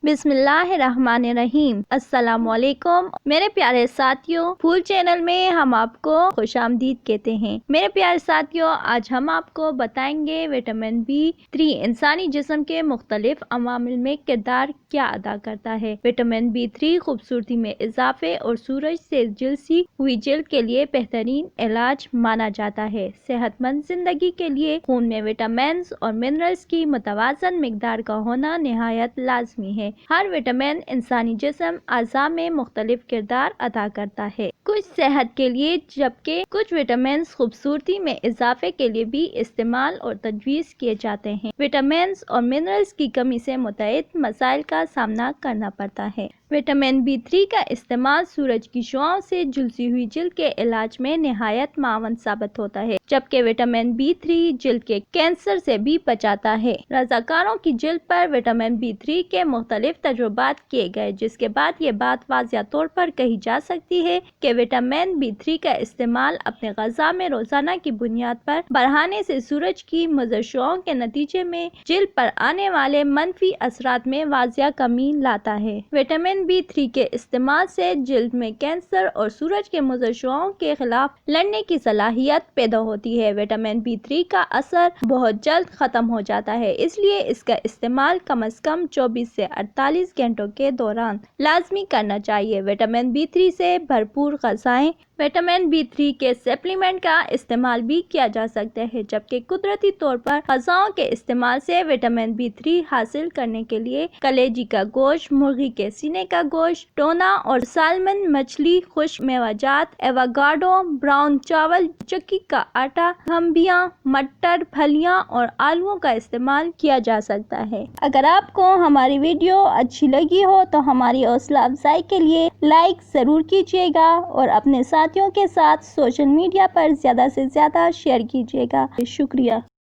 بسم اللہ الرحمن الرحیم۔ السلام علیکم میرے پیارے ساتھیوں، پھول چینل میں ہم آپ کو خوش آمدید کہتے ہیں۔ میرے پیارے ساتھیوں، آج ہم آپ کو بتائیں گے وٹامن B3 انسانی جسم کے مختلف عوامل میں کردار کیا ادا کرتا ہے۔ وٹامن B3 خوبصورتی میں اضافے اور سورج سے جلسی ہوئی جلد کے لیے بہترین علاج مانا جاتا ہے۔ صحت مند زندگی کے لیے خون میں وٹامنز اور منرلز کی متوازن مقدار کا ہونا نہایت لازمی ہے۔ ہر وٹامن انسانی جسم اعضاء میں مختلف کردار ادا کرتا ہے، کچھ صحت کے لیے جبکہ کچھ وٹامنز خوبصورتی میں اضافے کے لیے بھی استعمال اور تجویز کیے جاتے ہیں۔ وٹامنز اور منرلز کی کمی سے متعدد مسائل کا سامنا کرنا پڑتا ہے۔ وٹامن B3 کا استعمال سورج کی شعاؤں سے جلسی ہوئی جلد کے علاج میں نہایت معاون ثابت ہوتا ہے، جبکہ وٹامن B3 جلد کے کینسر سے بھی بچاتا ہے۔ رضاکاروں کی جلد پر وٹامن B3 کے مختلف تجربات کیے گئے، جس کے بعد یہ بات واضح طور پر کہی جا سکتی ہے کہ وٹامن B3 کا استعمال اپنے غذا میں روزانہ کی بنیاد پر بڑھانے سے سورج کی مضر شعاؤں کے نتیجے میں جلد پر آنے والے منفی اثرات میں واضح کمی لاتا ہے۔ وٹامن B3 کے استعمال سے جلد میں کینسر اور سورج کے مضر شعاؤں کے خلاف لڑنے کی صلاحیت پیدا ہوتی ہے۔ وٹامن B3 کا اثر بہت جلد ختم ہو جاتا ہے، اس لیے اس کا استعمال کم از کم 24 سے 48 گھنٹوں کے دوران لازمی کرنا چاہیے۔ وٹامن B3 سے بھرپور غذائیں۔ وٹامن B3 کے سپلیمنٹ کا استعمال بھی کیا جا سکتا ہے، جبکہ قدرتی طور پر غذاؤں کے استعمال سے وٹامن B3 حاصل کرنے کے لیے کلیجی کا گوشت، مرغی کے سینے کا گوشت، ٹونا اور سالمن مچھلی، خشک میوہ جات، ایووکاڈو، براؤن چاول، چکی کا آٹا، ہمبیاں، مٹر، پھلیاں اور آلوؤں کا استعمال کیا جا سکتا ہے۔ اگر آپ کو ہماری ویڈیو اچھی لگی ہو تو ہماری حوصلہ افزائی کے لیے لائک ضرور کیجیے گا اور اپنے ساتھیوں کے ساتھ سوشل میڈیا پر زیادہ سے زیادہ شیئر کیجیے گا۔ شکریہ۔